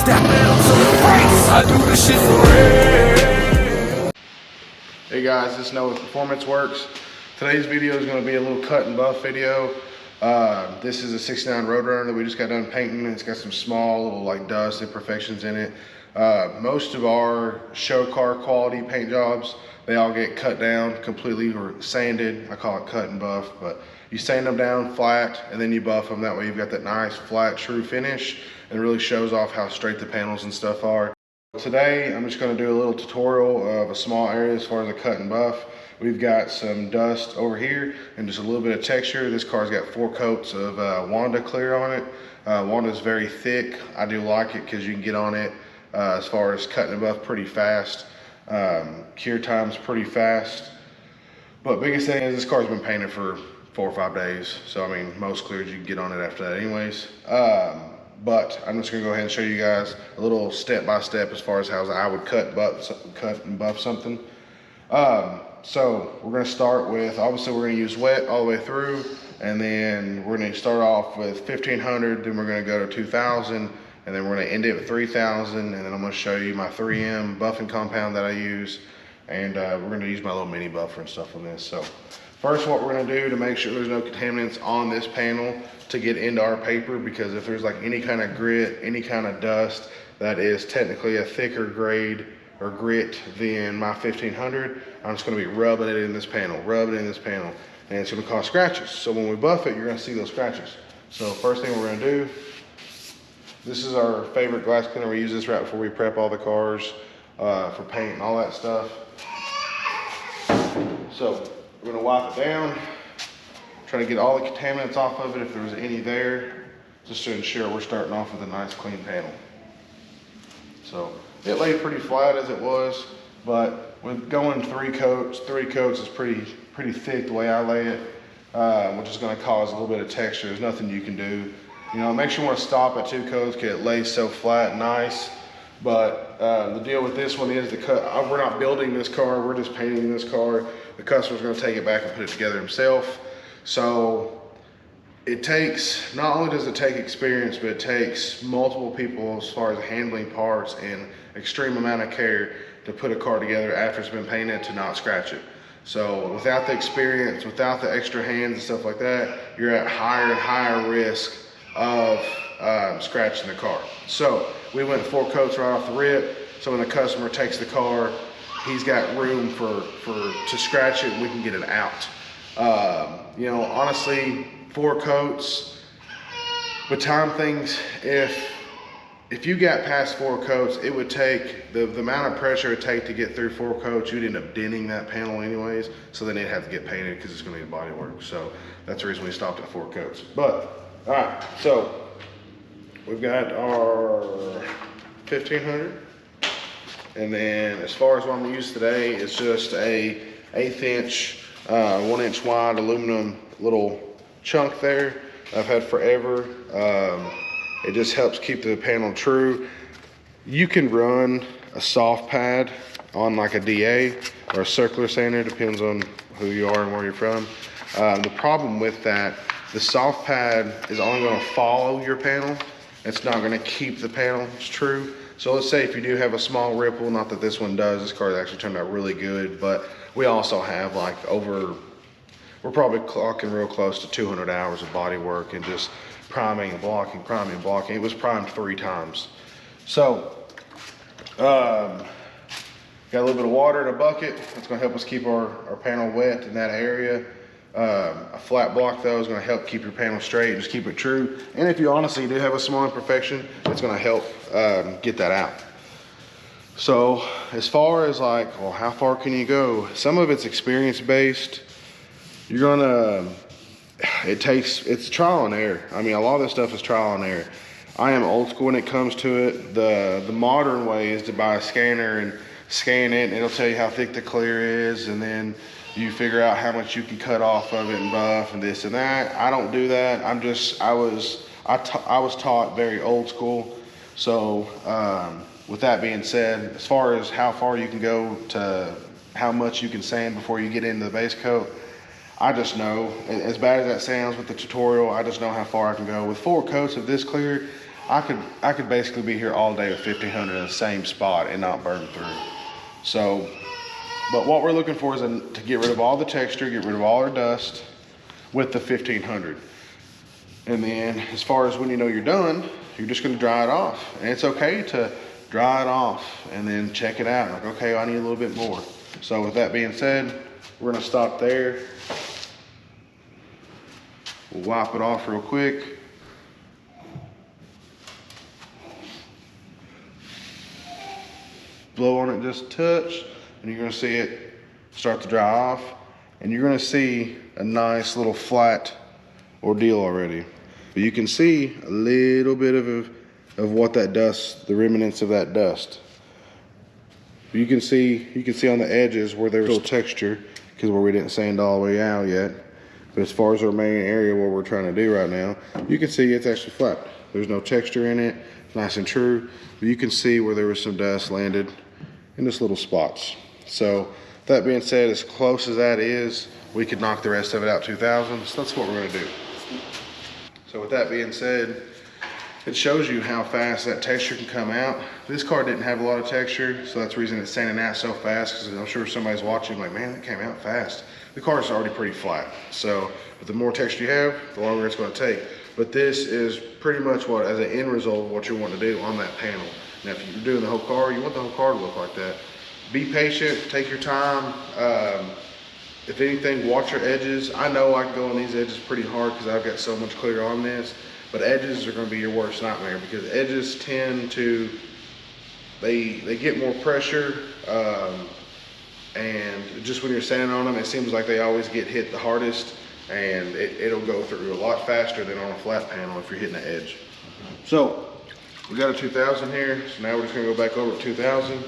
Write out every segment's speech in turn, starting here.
Step metal to the brace. I do this shit for real. Hey guys, this is Noah with Performance Works. Today's video is going to be a little cut and buff video. This is a 69 Roadrunner that we just got done painting. It's got some small little like dust imperfections in it. Most of our show car quality paint jobs, they all get cut down completely or sanded. I call it cut and buff, but you sand them down flat and then you buff them. That way you've got that nice flat true finish and it really shows off how straight the panels and stuff are. Today I'm just going to do a little tutorial of a small area as far as a cut and buff. We've got some dust over here and just a little bit of texture. This car's got 4 coats of Wanda clear on it. Wanda's very thick. I do like it because you can get on it as far as cutting and buff pretty fast. Cure time's pretty fast. But biggest thing is this car's been painted for 4 or 5 days. So I mean, most clears you can get on it after that anyways. But I'm just gonna go ahead and show you guys a little step-by-step as far as how I would cut and buff something. So we're gonna start with, obviously we're gonna use wet all the way through, and then we're gonna start off with 1500, then we're gonna go to 2000, and then we're gonna end it with 3000, and then I'm gonna show you my 3M buffing compound that I use, and we're gonna use my little mini buffer and stuff on this. So first, what we're gonna do to make sure there's no contaminants on this panel to get into our paper, because if there's like any kind of grit, any kind of dust that is technically a thicker grade or grit than my 1500, I'm just gonna be rubbing it in this panel, and it's gonna cause scratches. So when we buff it, you're gonna see those scratches. So first thing we're gonna do, this is our favorite glass cleaner. We use this right before we prep all the cars for paint and all that stuff. So we're gonna wipe it down, try to get all the contaminants off of it if there's any there, just to ensure we're starting off with a nice clean panel. So it laid pretty flat as it was, but with going 3 coats is pretty thick the way I lay it, which is gonna cause a little bit of texture. There's nothing you can do. You know, make sure you wanna stop at 2 coats because it lays so flat and nice. But the deal with this one is we're not building this car, we're just painting this car. The customer's gonna take it back and put it together himself. So it takes, not only does it take experience, but it takes multiple people as far as handling parts and extreme amount of care to put a car together after it's been painted to not scratch it. So without the experience, without the extra hands and stuff like that, you're at higher and higher risk of scratching the car. So we went 4 coats right off the rip. So when the customer takes the car, he's got room to scratch it and we can get it out. You know, honestly, 4 coats, with time things, if you got past 4 coats, it would take, the amount of pressure it would take to get through 4 coats, you'd end up denting that panel anyways, so then it'd have to get painted because it's gonna need body work. So that's the reason we stopped at 4 coats. But, all right, so we've got our 1500. And then as far as what I'm gonna use today, it's just a 1/8 inch, 1 inch wide aluminum little chunk there I've had forever. It just helps keep the panel true. You can run a soft pad on like a DA or a circular sander, depends on who you are and where you're from. The problem with that, the soft pad is only gonna follow your panel. It's not gonna keep the panels true. So let's say if you do have a small ripple, not that this one does, this car actually turned out really good, but we also have like we're probably clocking real close to 200 hours of body work and just priming and blocking. It was primed 3 times. So, got a little bit of water in a bucket. That's gonna help us keep our panel wet in that area. A flat block though is gonna help keep your panel straight and just keep it true. And if you honestly do have a small imperfection, it's gonna help get that out. So as far as like, well, how far can you go? Some of it's experience based. You're gonna, it's trial and error. I mean, a lot of this stuff is trial and error. I am old school when it comes to it. The modern way is to buy a scanner and scan it, and it'll tell you how thick the clear is, and then you figure out how much you can cut off of it and buff and this and that. I don't do that. I was taught very old school. So with that being said, as far as how far you can go to how much you can sand before you get into the base coat, I just know, as bad as that sounds with the tutorial, I just know how far I can go. With 4 coats of this clear, I could basically be here all day with 1500 in the same spot and not burn through. So, but what we're looking for is to get rid of all the texture, get rid of all our dust with the 1500. And then as far as when you know you're done, you're just gonna dry it off. And it's okay to dry it off and then check it out. Like, okay, I need a little bit more. So with that being said, we're gonna stop there. We'll wipe it off real quick. Blow on it just a touch, and you're gonna see it start to dry off. And you're gonna see a nice little flat ordeal already. But you can see a little bit of what that dust, the remnants of that dust. You can see on the edges where there was still texture, because where we didn't sand all the way out yet. But as far as our main area, what we're trying to do right now, you can see it's actually flat. There's no texture in it, it's nice and true. But you can see where there was some dust landed in just little spots. So that being said, as close as that is, we could knock the rest of it out 2000. So that's what we're gonna do. So with that being said, it shows you how fast that texture can come out. This car didn't have a lot of texture, so that's the reason it's sanding out so fast, because I'm sure somebody's watching like, man, that came out fast. The car is already pretty flat. So, but the more texture you have, the longer it's gonna take. But this is pretty much what, as an end result, what you want to do on that panel. Now, if you're doing the whole car, you want the whole car to look like that. Be patient, take your time. If anything, watch your edges. I know I can go on these edges pretty hard because I've got so much clear on this, but edges are gonna be your worst nightmare, because edges tend to, they get more pressure, and just when you're sanding on them, it seems like they always get hit the hardest, and it'll go through a lot faster than on a flat panel if you're hitting the edge. So we got a 2000 here, so now we're just gonna go back over to 2000.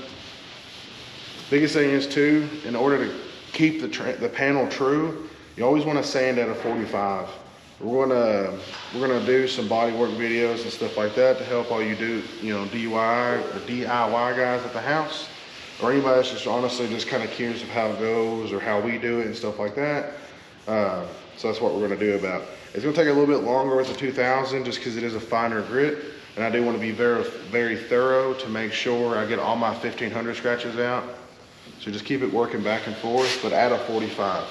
Biggest thing is too, in order to keep the panel true, you always want to sand at a 45. We're gonna do some body work videos and stuff like that to help all you do, DIY or DIY guys at the house, or anybody that's just honestly just kind of curious of how it goes or how we do it and stuff like that. So that's what we're gonna do about. It's gonna take a little bit longer with the 2000 just because it is a finer grit, and I do want to be very, very thorough to make sure I get all my 1500 scratches out. So just keep it working back and forth, but at a 45.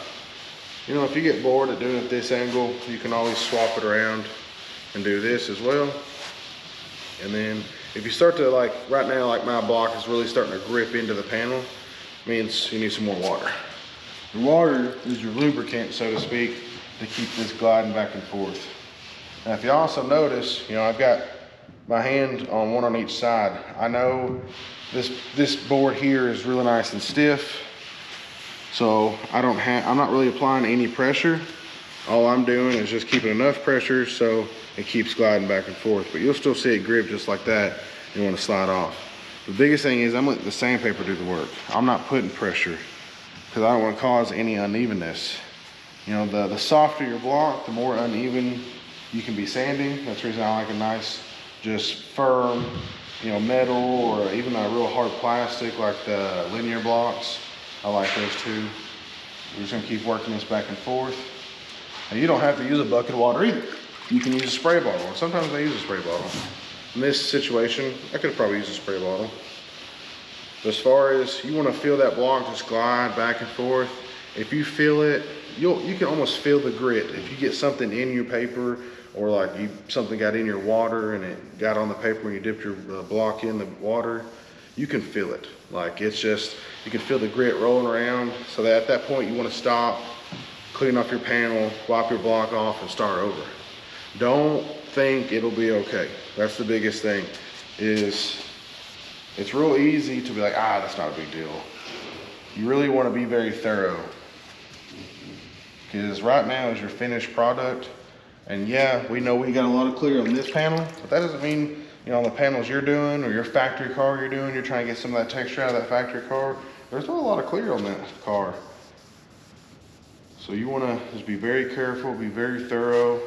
If you get bored at doing it this angle, you can always swap it around and do this as well. And then if you start to, like right now, like my block is really starting to grip into the panel, means you need some more water. The water is your lubricant, so to speak, to keep this gliding back and forth. Now, if you also notice, I've got my hand on one on each side. I know this board here is really nice and stiff, so I'm not really applying any pressure. All I'm doing is just keeping enough pressure so it keeps gliding back and forth. But you'll still see it grip just like that. You want to slide off. The biggest thing is I'm letting the sandpaper do the work. I'm not putting pressure because I don't want to cause any unevenness. The softer your block, the more uneven you can be sanding. That's the reason I like a nice, just firm, metal, or even a real hard plastic like the linear blocks. I like those too. We're just gonna keep working this back and forth. And you don't have to use a bucket of water either. You can use a spray bottle. And sometimes I use a spray bottle. In this situation, I could have probably used a spray bottle. But as far as you want to feel that block just glide back and forth, if you feel it, you can almost feel the grit. If you get something in your paper, or like something got in your water and it got on the paper when you dipped your block in the water, you can feel it. Like it's just, you can feel the grit rolling around. So that at that point you want to stop, clean off your panel, wipe your block off, and start over. Don't think it'll be okay. That's the biggest thing. Is it's real easy to be like, that's not a big deal. You really want to be very thorough, because right now is your finished product. And yeah, we know we got a lot of clear on this panel, but that doesn't mean, on the panels you're doing or your factory car you're doing, you're trying to get some of that texture out of that factory car, there's not a lot of clear on that car. So you want to just be very careful, be very thorough,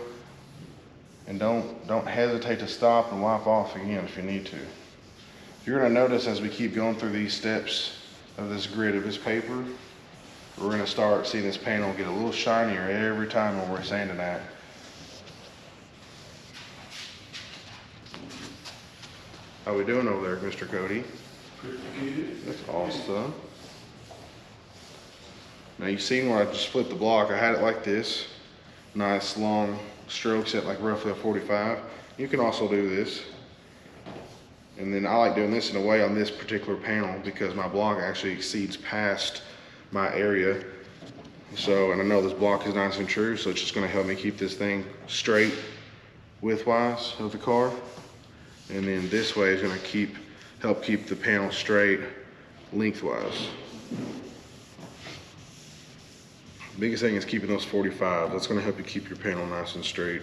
and don't hesitate to stop and wipe off again if you need to. You're going to notice as we keep going through these steps of this grid of this paper, we're going to start seeing this panel get a little shinier every time when we're sanding that. How we doing over there, Mr. Cody? Pretty good. That's awesome. Now you seen where I just flipped the block. I had it like this. Nice long strokes at like roughly a 45. You can also do this. And then I like doing this in a way on this particular panel because my block actually exceeds past my area. So, and I know this block is nice and true, so it's just gonna help me keep this thing straight widthwise of the car. And then this way is gonna help keep the panel straight lengthwise. Biggest thing is keeping those 45. That's gonna help you keep your panel nice and straight.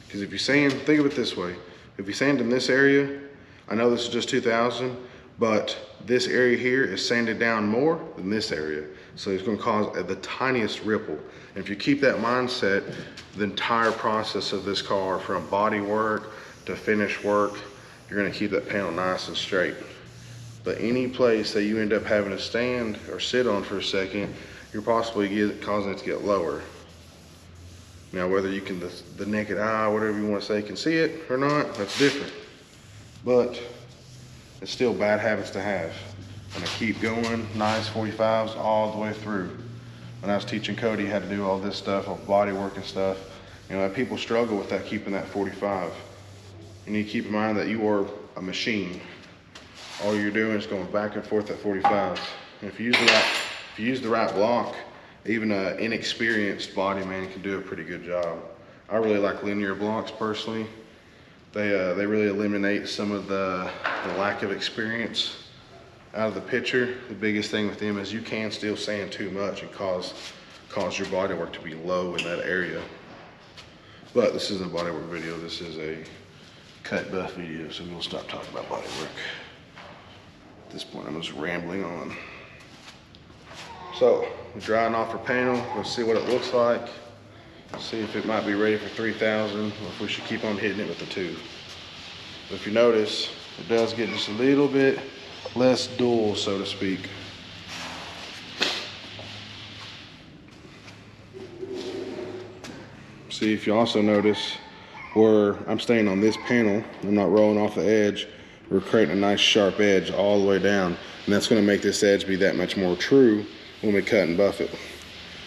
Because if you sand, think of it this way. If you sand in this area, I know this is just 2000, but this area here is sanded down more than this area. So it's gonna cause the tiniest ripple. And if you keep that mindset, the entire process of this car, from body work to finish work, you're gonna keep that panel nice and straight. But any place that you end up having to stand or sit on for a second, you're possibly causing it to get lower. Now, whether you can, the naked eye, whatever you wanna say, can see it or not, that's different. But it's still bad habits to have. And I keep going, nice 45s all the way through. When I was teaching Cody how to do all this stuff, all body work and stuff, you know, people struggle with that, keeping that 45. You need to keep in mind that you are a machine. All you're doing is going back and forth at 45. And if you use the right block, even an inexperienced body man can do a pretty good job. I really like linear blocks personally. They really eliminate some of the lack of experience out of the picture. The biggest thing with them is you can still sand too much and cause your body work to be low in that area. But this isn't a body work video, this is a cut buff video, so we'll stop talking about body work. At this point, I'm just rambling on. So, we're drying off our panel. Let's see what it looks like. See if it might be ready for 3000, or if we should keep on hitting it with the 2. But if you notice, it does get just a little bit less dull, so to speak. See, if you also notice where I'm staying on this panel, I'm not rolling off the edge, we're creating a nice sharp edge all the way down. And that's gonna make this edge be that much more true when we cut and buff it.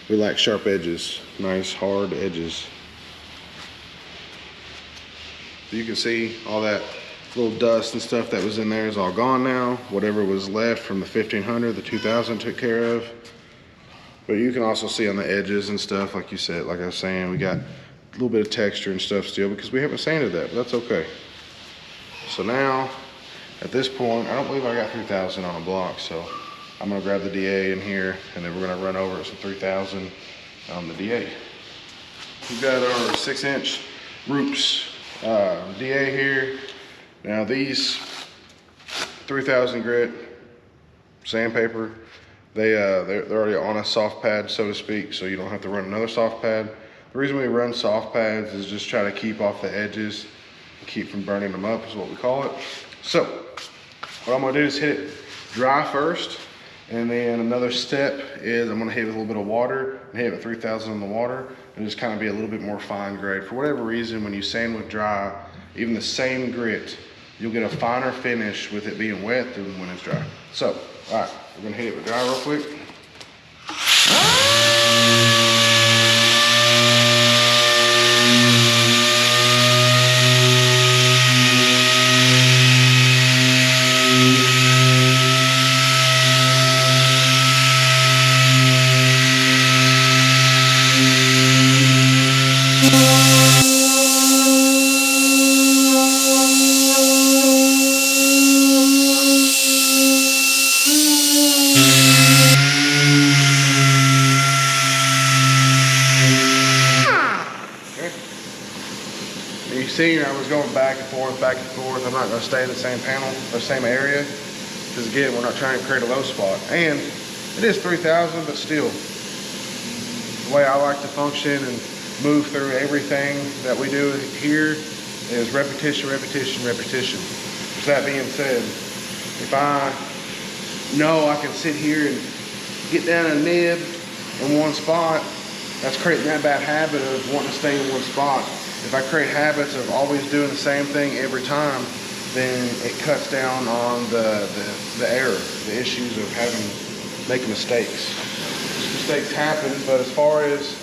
We like sharp edges, nice hard edges. So you can see all that little dust and stuff that was in there is all gone now. Whatever was left from the 1500, the 2000 took care of. But you can also see on the edges and stuff, like you said, like I was saying, we got a little bit of texture and stuff still because we haven't sanded that, but that's okay. So now, at this point, I don't believe I got 3000 on a block, so I'm gonna grab the DA in here and then we're gonna run over some 3000 on the DA. We've got our 6-inch Roops DA here. Now these 3000 grit sandpaper, they're already on a soft pad, so to speak, so you don't have to run another soft pad. The reason we run soft pads is just try to keep off the edges, keep from burning them up is what we call it. So what I'm gonna do is hit it dry first, and then another step is I'm gonna hit it with a little bit of water and hit it with 3000 in the water and just kind of be a little bit more fine grade. For whatever reason, when you sand with dry, even the same grit, you'll get a finer finish with it being wet than when it's dry. So, all right, we're gonna hit it with dry real quick. I was going back and forth, back and forth. I'm not going to stay in the same panel or same area because again, we're not trying to create a low spot. And it is 3000, but still, the way I like to function and move through everything that we do here is repetition, repetition, repetition. With that being said, if I know I can sit here and get down a nib in one spot, that's creating that bad habit of wanting to stay in one spot. If I create habits of always doing the same thing every time, then it cuts down on the error, the issues of making mistakes. Mistakes happen, but as far as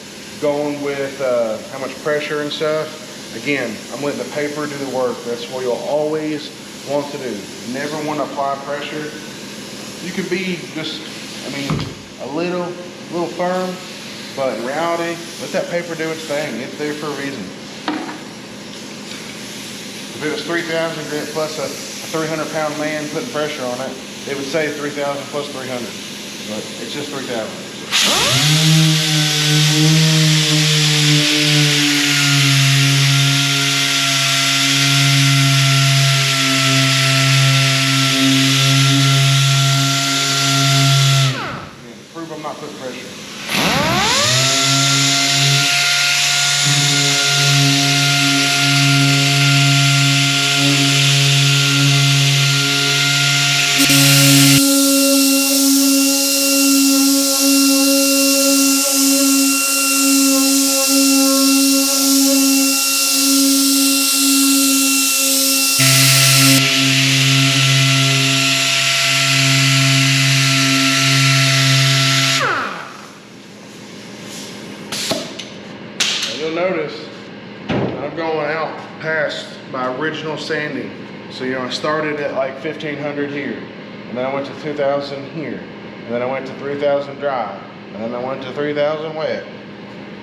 going with how much pressure and stuff, again, I'm letting the paper do the work. That's what you'll always want to do. Never want to apply pressure. You can be just, I mean, a little firm, but in reality, let that paper do its thing. It's there for a reason. If it was 3,000 grit plus a 300-pound man putting pressure on it, it would say 3,000 plus 300, but it's just 3,000. Prove I'm not putting pressure. You'll notice I'm going out past my original sanding. So I started at like 1,500 here, and then I went to 2,000 here, and then I went to 3,000 dry, and then I went to 3,000 wet.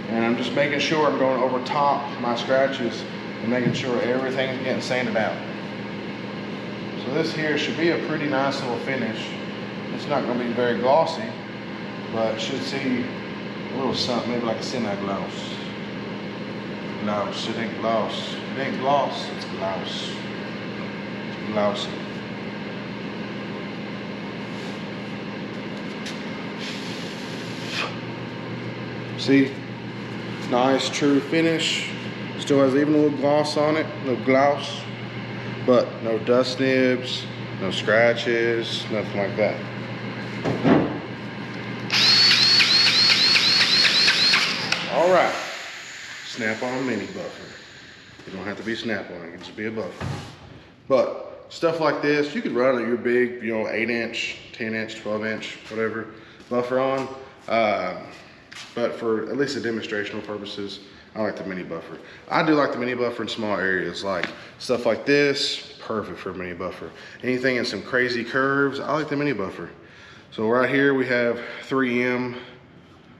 And I'm just making sure I'm going over top my scratches and making sure everything's getting sanded out. So this here should be a pretty nice little finish. It's not going to be very glossy, but it should see a little something, maybe like a semi-gloss. Gloss, it ain't gloss. It ain't gloss, it's gloss. It's glossy. See? Nice, true finish. Still has even a little gloss on it, no gloss. But no dust nibs, no scratches, nothing like that. All right. Snap-on mini buffer. You don't have to be snap-on, it can just be a buffer. But stuff like this, you could run your big, 8-inch, 10-inch, 12-inch, whatever buffer on. But for at least the demonstrational purposes, I like the mini buffer. I do like the mini buffer in small areas, like stuff like this, perfect for a mini buffer. Anything in some crazy curves, I like the mini buffer. So right here we have 3M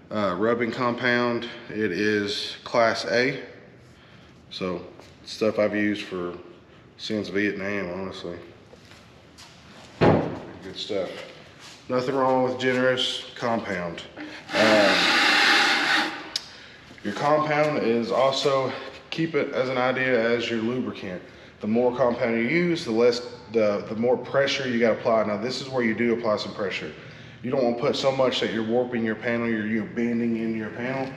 rubbing compound. It is class A. So stuff I've used since Vietnam, honestly. Good stuff. Nothing wrong with generous compound. Your compound is also, keep it as an idea as your lubricant. The more compound you use, the more pressure you got to apply. Now this is where you do apply some pressure. You don't want to put so much that you're warping your panel, you're bending into your panel,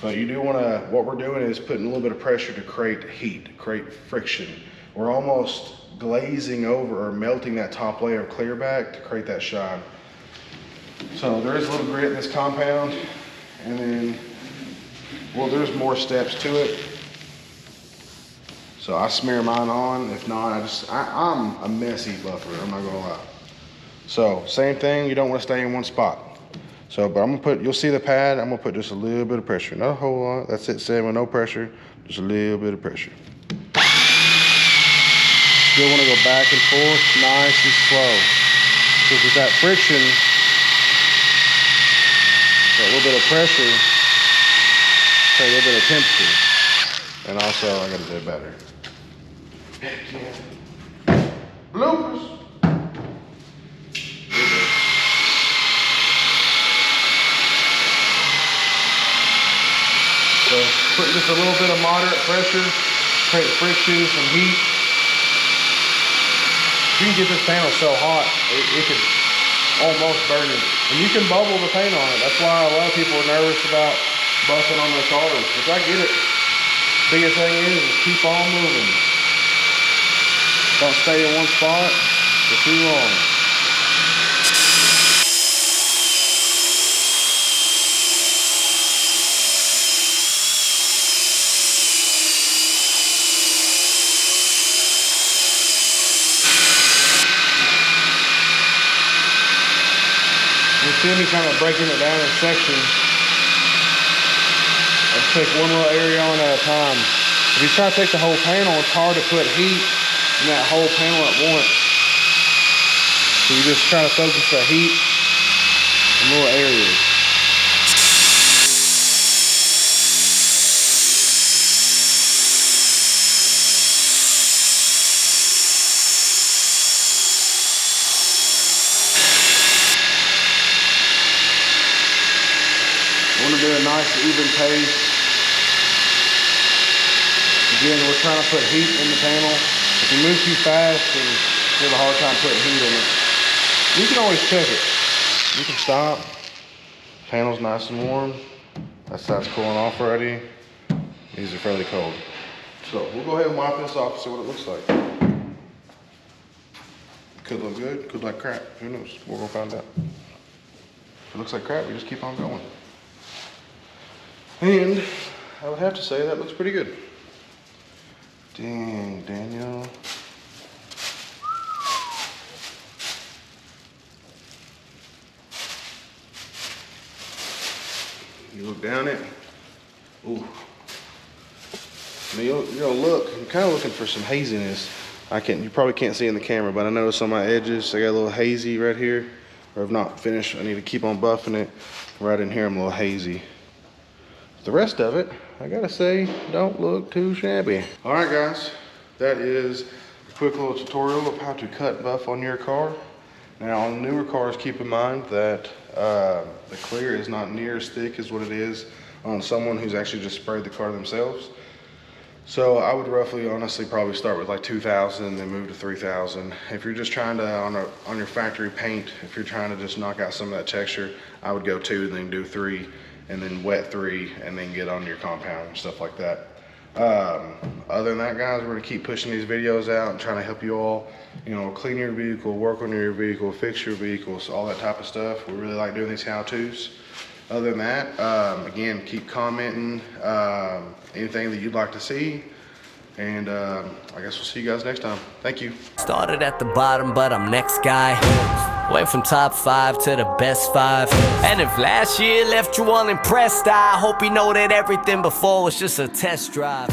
but you do want to, what we're doing is putting a little bit of pressure to create heat, create friction. We're almost glazing over or melting that top layer of clear back to create that shine. So there is a little grit in this compound, and then, well, there's more steps to it. So I smear mine on. If not, I'm a messy buffer, I'm not gonna lie. So same thing, you don't want to stay in one spot. So, but I'm gonna put, you'll see the pad, I'm gonna put just a little bit of pressure, not a whole lot. That's it, same with no pressure, just a little bit of pressure. Still want to go back and forth, nice and slow. Because with that friction, that little bit of pressure, create a little bit of temperature. And also, I gotta do it better. Heck yeah. Bloopers. So putting just a little bit of moderate pressure, create friction, some heat. You can get this panel so hot, it could almost burn it. And you can bubble the paint on it. That's why a lot of people are nervous about buffing on their cars, which I get it. Biggest thing is keep on moving. Don't stay in one spot for too long. see me kind of breaking it down in sections. I take one little area on at a time. If you try to take the whole panel, it's hard to put heat in that whole panel at once. So you just try to focus the heat in little areas. I want to do a nice even pace. Again, we're trying to put heat in the panel. If you move too fast, then you have a hard time putting heat in it. You can always check it. You can stop. Panel's nice and warm. That side's cooling off already. These are fairly cold. So we'll go ahead and wipe this off and see what it looks like. Could look good, could look like crap. Who knows? We're gonna find out. If it looks like crap, we just keep on going. And I would have to say that looks pretty good. Dang, Daniel. You look down it. Ooh. Now you're kind of looking for some haziness. You probably can't see in the camera, but I noticed on my edges, I got a little hazy right here. Or if not finished, I need to keep on buffing it. Right in here, I'm a little hazy. The rest of it, I gotta say, don't look too shabby. All right, guys, that is a quick little tutorial of how to cut buff on your car. Now, on newer cars, keep in mind that the clear is not near as thick as what it is on someone who's actually just sprayed the car themselves. So I would roughly, honestly, probably start with like 2,000, then move to 3,000. If you're just trying to, on your factory paint, if you're trying to just knock out some of that texture, I would go 2, then do 3. And then wet 3, and then get on your compound and stuff like that. Other than that, guys, we're gonna keep pushing these videos out and trying to help you all, clean your vehicle, work on your vehicle, fix your vehicles, all that type of stuff. We really like doing these how-tos. Other than that, again, keep commenting anything that you'd like to see. And I guess we'll see you guys next time. Thank you. Started at the bottom, but I'm next guy. Went from top 5 to the best 5. And if last year left you unimpressed, I hope you know that everything before was just a test drive.